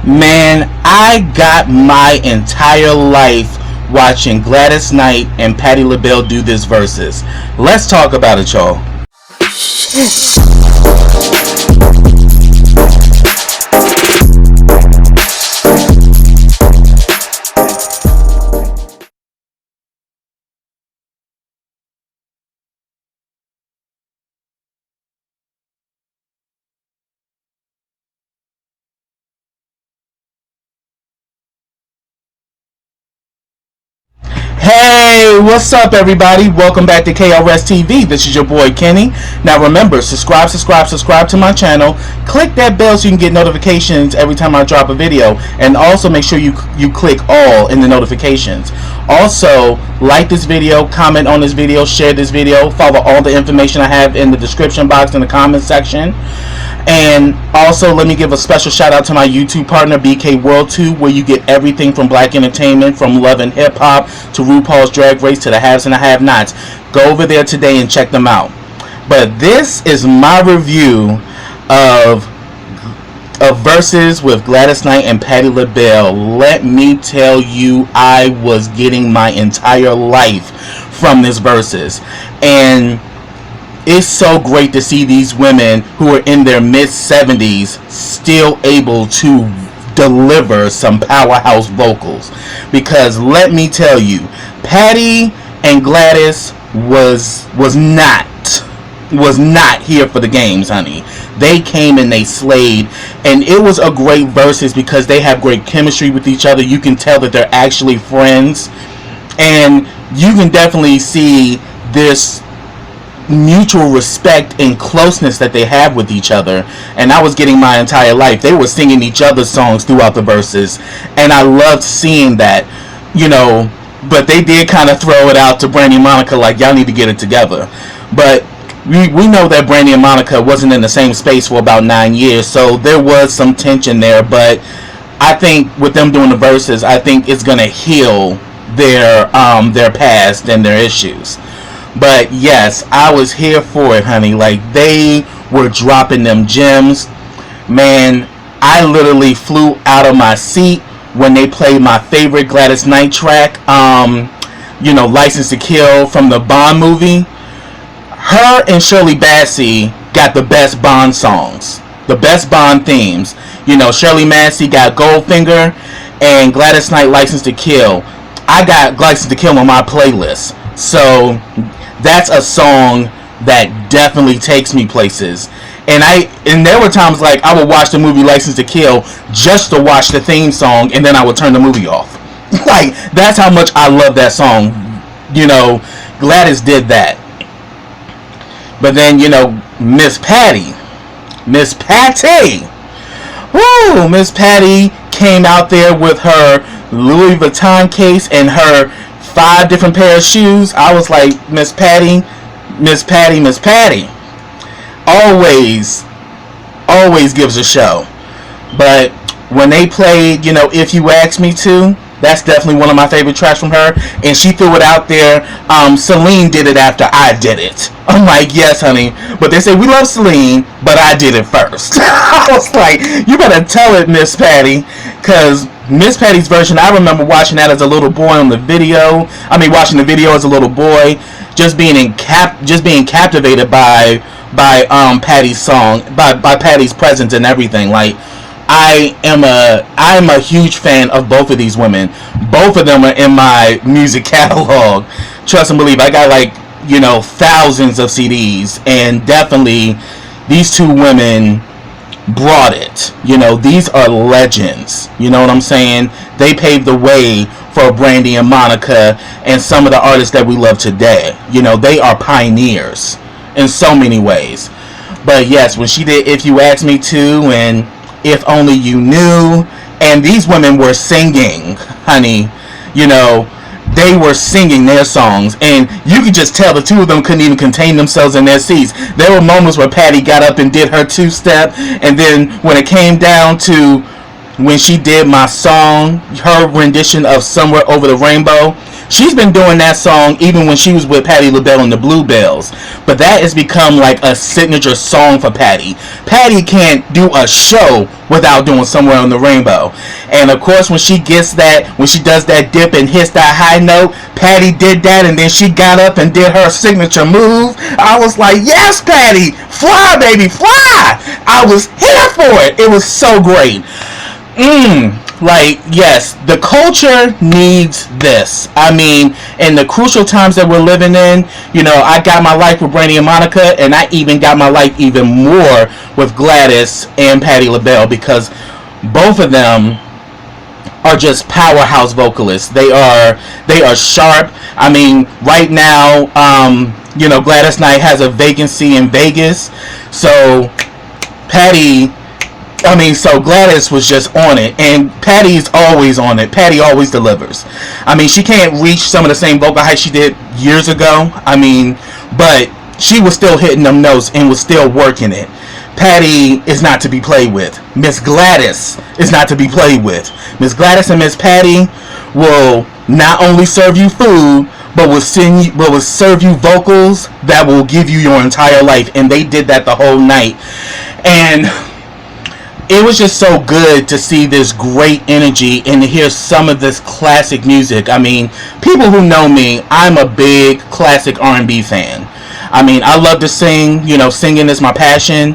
Man, I got my entire life watching Gladys Knight and Patti LaBelle do this Verzuz. Let's talk about it, y'all. Hey, what's up everybody? Welcome back to KRSTV. This is your boy Kenny. Now remember, subscribe to my channel. Click that bell so you can get notifications every time I drop a video. And also make sure you click all in the notifications. Also, like this video, comment on this video, share this video, follow all the information I have in the description box in the comment section. And also, let me give a special shout out to my YouTube partner, BK World 2, where you get everything from black entertainment, from love and hip hop to RuPaul's Drag Race to the haves and the have-nots. Go over there today and check them out. But this is my review of Verzuz with Gladys Knight and Patti LaBelle. Let me tell you, I was getting my entire life from this Verzuz. And it's so great to see these women who are in their mid-70s still able to deliver some powerhouse vocals. Because let me tell you, Patti and Gladys was not here for the games, honey. They came and they slayed, and it was a great Verzuz because they have great chemistry with each other. You can tell that they're actually friends, and you can definitely see this mutual respect and closeness that they have with each other. And I was getting my entire life. They were singing each other's songs throughout the Verzuz, and I loved seeing that, you know. But they did kind of throw it out to Brandy and Monica like, y'all need to get it together. But we know that Brandy and Monica wasn't in the same space for about 9 years, so there was some tension there. But I think with them doing the Verzuz, I think it's gonna heal their past and their issues. But yes, I was here for it, honey. Like, they were dropping them gems. Man, I literally flew out of my seat when they played my favorite Gladys Knight track, you know, License to Kill from the Bond movie. Her and Shirley Bassey got the best Bond songs, the best Bond themes. You know, Shirley Bassey got Goldfinger, and Gladys Knight License to Kill. I got License to Kill on my playlist. So that's a song that definitely takes me places. And there were times like I would watch the movie License to Kill just to watch the theme song, and then I would turn the movie off. Like, that's how much I love that song. You know, Gladys did that. But then, you know, Miss Patti, woo, Miss Patti came out there with her Louis Vuitton case and her 5 different pair of shoes. I was like, Miss Patti, always gives a show. But when they played, you know, If You Ask Me To, that's definitely one of my favorite tracks from her, and she threw it out there. Celine did it after I did it. I'm like, yes, honey. But they say we love Celine, but I did it first. I was like, you better tell it, Miss Patti, because Miss Patti's version, I remember watching that as a little boy on the video. I mean, watching the video as a little boy, just being captivated by Patti's song, by Patti's presence and everything. Like, I'm a huge fan of both of these women. Both of them are in my music catalog. Trust and believe. I got, like, you know, thousands of CDs, and definitely these two women brought it. You know, these are legends. You know what I'm saying? They paved the way for Brandy and Monica and some of the artists that we love today. You know, they are pioneers in so many ways. But yes, when she did If You Ask Me To and If Only You Knew, and these women were singing, honey, you know, they were singing their songs, and you could just tell the two of them couldn't even contain themselves in their seats. There were moments where Patti got up and did her two-step, and then when it came down to when she did my song, her rendition of Somewhere Over the Rainbow, She's been doing that song even when she was with Patti LaBelle and the Bluebells. But that has become like a signature song for Patti. Patti can't do a show without doing Somewhere on the Rainbow. And of course, when she does that dip and hits that high note, Patti did that, and then she got up and did her signature move. I was like, yes, Patti, fly, baby, fly. I was here for it. It was so great. Like, yes, the culture needs this. I mean, in the crucial times that we're living in, you know, I got my life with Brandy and Monica, and I even got my life even more with Gladys and Patti LaBelle, because both of them are just powerhouse vocalists. They are sharp. I mean, right now, you know, Gladys Knight has a vacancy in Vegas, so Gladys was just on it, and Patty's always on it. Patti always delivers. I mean, she can't reach some of the same vocal heights she did years ago. I mean, but she was still hitting them notes and was still working it. Patti is not to be played with. Miss Gladys is not to be played with. Miss Gladys and Miss Patti will not only serve you food, but will serve you vocals that will give you your entire life, and they did that the whole night. And it was just so good to see this great energy and to hear some of this classic music. I mean, people who know me, I'm a big classic R&B fan. I mean, I love to sing. You know, singing is my passion.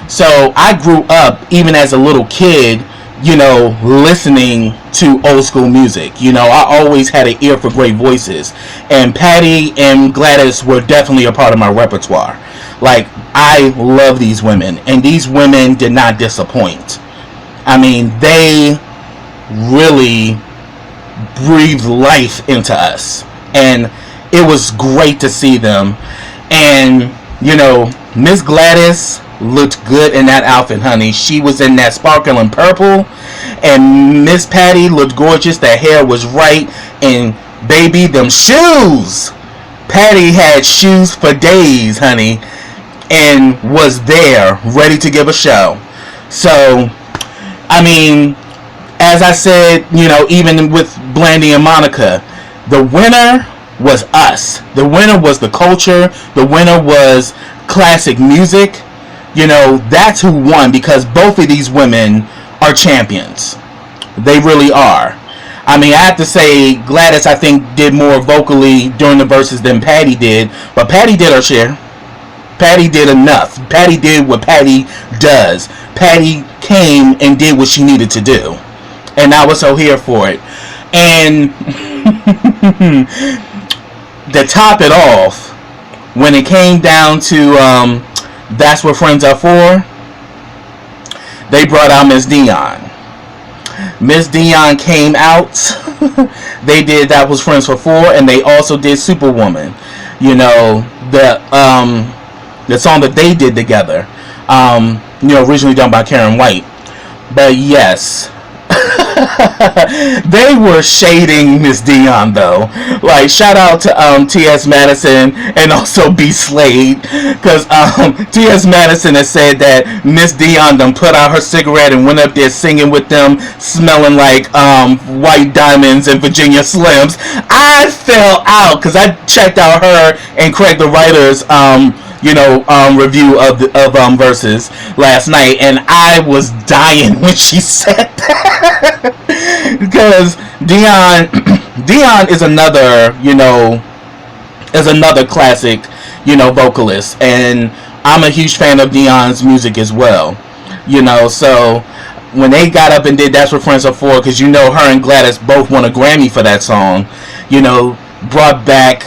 So I grew up, even as a little kid, you know, listening to old school music. You know, I always had an ear for great voices. And Patti and Gladys were definitely a part of my repertoire. Like, I love these women, and these women did not disappoint. I mean, they really breathed life into us, and it was great to see them. And, you know, Miss Gladys looked good in that outfit, honey. She was in that sparkling purple, and Miss Patti looked gorgeous. The hair was right, and baby, them shoes. Patti had shoes for days, honey, and was there ready to give a show. So, I mean, as I said, you know, even with Brandy and Monica, the winner was us. The winner was the culture. The winner was classic music. You know, that's who won, because both of these women are champions. They really are. I mean, I have to say, Gladys, I think, did more vocally during the Verzuz than Patti did, but Patti did her share. Patti did enough. Patti did what Patti does. Patti came and did what she needed to do, and I was so here for it. And to top it off, when it came down to That's What Friends Are For, they brought out Miss Dionne. Miss Dionne came out. They did That Was Friends for Four, and they also did Superwoman. You know, the song that they did together. You know, originally done by Karen White. But yes, they were shading Miss Dionne though. Like, shout out to T.S. Madison and also B. Slade, because T.S. Madison has said that Miss Dionne done put out her cigarette and went up there singing with them, smelling like white diamonds and Virginia Slims. I fell out because I checked out her and Craig the Writer's review of Verzuz last night, and I was dying when she said that. Because Dionne is another classic, vocalist, and I'm a huge fan of Dionne's music as well. So when they got up and did That's What Friends Are For, because her and Gladys both won a Grammy for that song, brought back,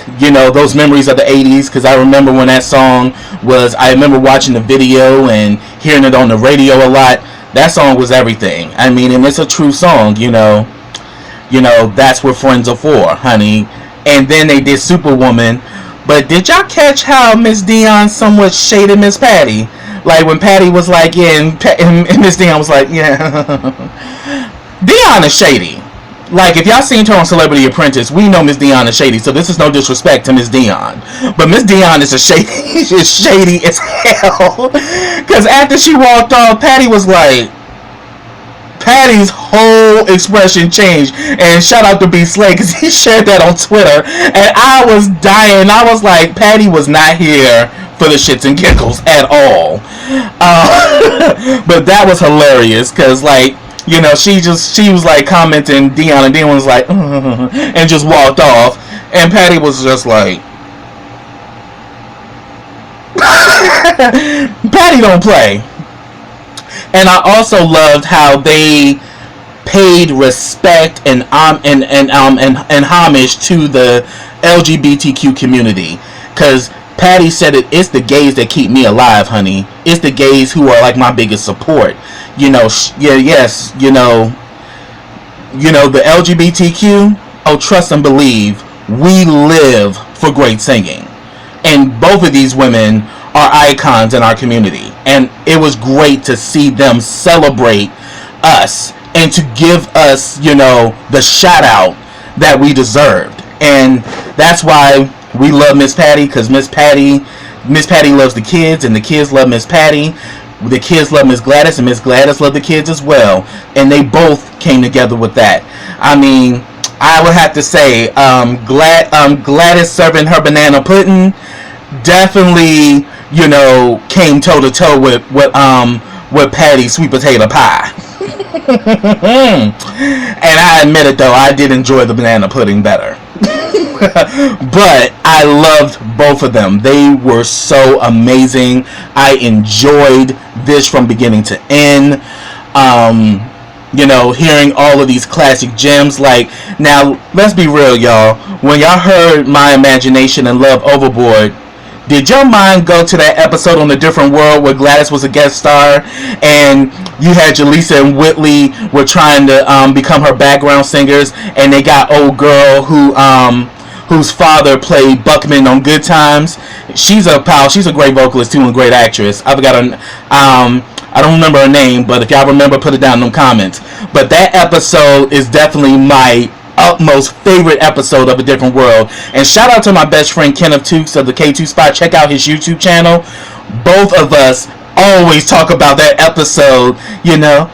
those memories of the 80s, because I remember when that song was, I remember watching the video and hearing it on the radio a lot. That song was everything. I mean, and it's a true song, That's What Friends Are For, honey. And then they did Superwoman. But did y'all catch how Miss Dionne somewhat shaded Miss Patti? Like, when Patti was like, yeah, and Miss Dionne was like, yeah. Dionne is shady. Like, if y'all seen her on Celebrity Apprentice, we know Miss Dionne is shady, so this is no disrespect to Miss Dionne. But Miss Dionne is shady as hell. Because after she walked off, Patti was like, Patty's whole expression changed. And shout out to B Slay because he shared that on Twitter, and I was dying. I was like, Patti was not here for the shits and giggles at all. But that was hilarious because, like, you know, she was like commenting Dionne, and Dionne was like and just walked off, and Patti was just like Patti don't play. And I also loved how they paid respect and homage to the LGBTQ community, because Patti said it's the gays that keep me alive, honey. It's the gays who are like my biggest support. You know, yes, you know, the LGBTQ, oh, trust and believe, we live for great singing. And both of these women are icons in our community. And it was great to see them celebrate us and to give us, you know, the shout out that we deserved. And that's why we love Miss Patti, because Miss Patti loves the kids, and the kids love Miss Patti. The kids love Miss Gladys, and Miss Gladys loved the kids as well. And they both came together with that. I mean, I would have to say, Gladys serving her banana pudding definitely, you know, came toe to toe with Patti's sweet potato pie. And I admit it though, I did enjoy the banana pudding better. But I loved both of them. They were so amazing. I enjoyed this from beginning to end. You know, hearing all of these classic gems. Like, now, let's be real, y'all. When y'all heard My Imagination and Love Overboard, did your mind go to that episode on A Different World where Gladys was a guest star and you had Jaleesa and Whitley were trying to become her background singers, and they got old girl whose father played Buckman on Good Times? She's a great vocalist too and a great actress. I forgot her. I don't remember her name, but if y'all remember, put it down in the comments. But that episode is definitely my utmost favorite episode of A Different World. And shout out to my best friend Kenneth Tukes of the K2 Spot. Check out his YouTube channel. Both of us always talk about that episode, you know,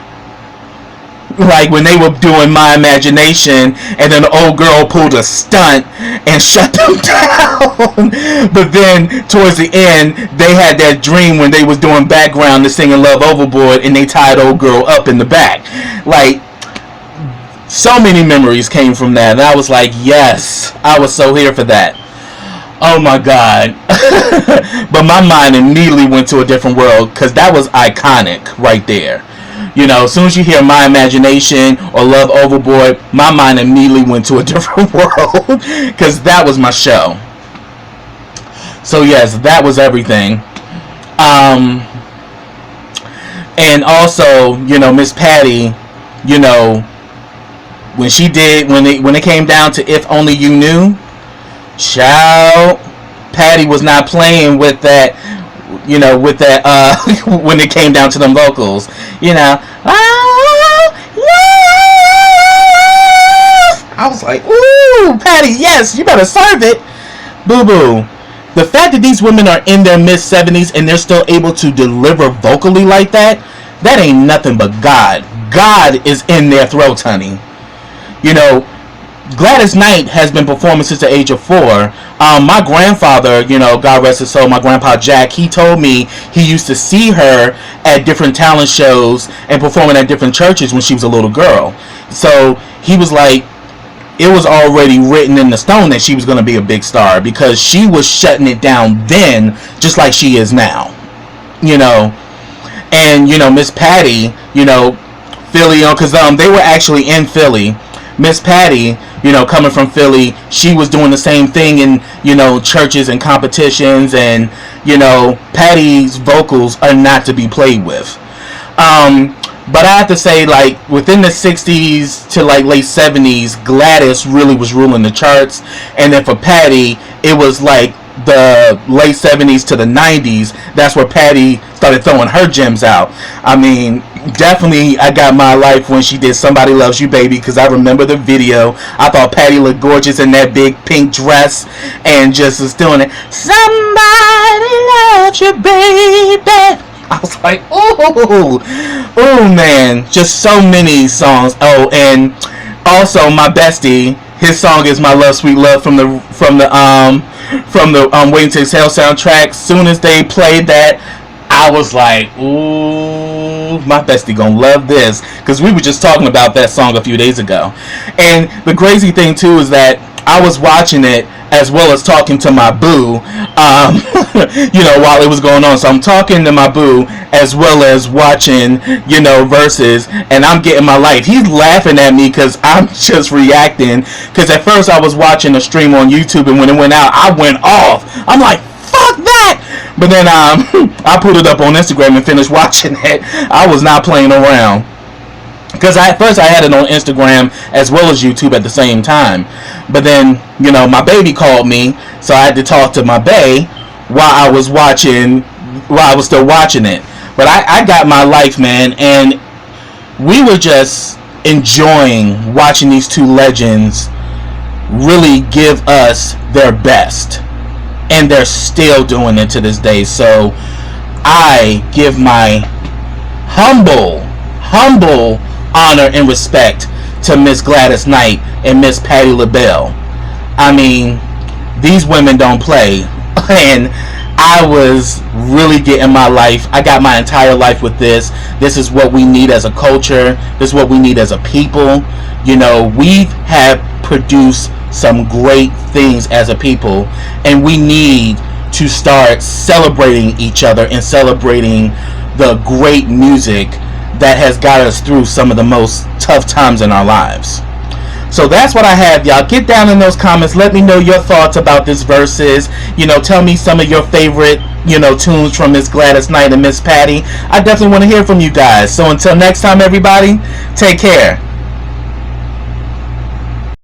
like when they were doing My Imagination and then the old girl pulled a stunt and shut them down. But then towards the end they had that dream when they was doing background to singing Love Overboard, and they tied old girl up in the back. Like, so many memories came from that, and I was like, yes, I was so here for that. Oh my god. But my mind immediately went to A Different World, because that was iconic right there. You know, as soon as you hear My Imagination or Love Overboard, my mind immediately went to A Different World, because that was my show. So yes, that was everything. And also, you know, Miss Patti, you know, when it came down to If Only You Knew, child, Patti was not playing with that, you know, with that, when it came down to them vocals, you know. Oh, yes! I was like, ooh, Patti, yes, you better serve it. Boo-boo. The fact that these women are in their mid-70s and they're still able to deliver vocally like that, that ain't nothing but God. God is in their throats, honey. You know, Gladys Knight has been performing since the age of 4. My grandfather, you know, God rest his soul, my grandpa Jack, he told me he used to see her at different talent shows and performing at different churches when she was a little girl. So he was like, it was already written in the stone that she was going to be a big star, because she was shutting it down then just like she is now. You know, and, you know, Miss Patti, you know, Philly, because they were actually in Philly. Miss Patti, you know, coming from Philly, she was doing the same thing in, you know, churches and competitions, and, you know, Patti's vocals are not to be played with. But I have to say, like, within the 60s to, like, late 70s, Gladys really was ruling the charts, and then for Patti, it was, like, the late 70s to the 90s, that's where Patti started throwing her gems out. I mean, definitely I got my life when she did Somebody Loves You Baby, because I remember the video. I thought Patti looked gorgeous in that big pink dress and just was doing it. Somebody loves you, baby. I was like, ooh, ooh, man, just so many songs. Oh, and also my bestie, his song is "My Love, Sweet Love" from the Waiting to Exhale soundtrack. Soon as they played that, I was like, ooh, my bestie gonna love this, because we were just talking about that song a few days ago. And the crazy thing too is that I was watching it as well as talking to my boo, while it was going on. So I'm talking to my boo as well as watching, Verzuz, and I'm getting my life. He's laughing at me because I'm just reacting. Because at first I was watching a stream on YouTube, and when it went out, I went off. I'm like, fuck that! But then I put it up on Instagram and finished watching it. I was not playing around. Because at first I had it on Instagram as well as YouTube at the same time. But then, my baby called me, so I had to talk to my bae while I was still watching it. But I got my life, man, and we were just enjoying watching these two legends really give us their best. And they're still doing it to this day. So I give my humble honor and respect to Miss Gladys Knight and Miss Patti LaBelle. I mean, these women don't play. And I was really getting my life. I got my entire life with this. This is what we need as a culture. This is what we need as a people. We have produced some great things as a people, and we need to start celebrating each other and celebrating the great music that has got us through some of the most tough times in our lives. So that's what I have, y'all. Get down in those comments. Let me know your thoughts about this Verzuz. Tell me some of your favorite, tunes from Miss Gladys Knight and Miss Patti. I definitely want to hear from you guys. So until next time, everybody, take care.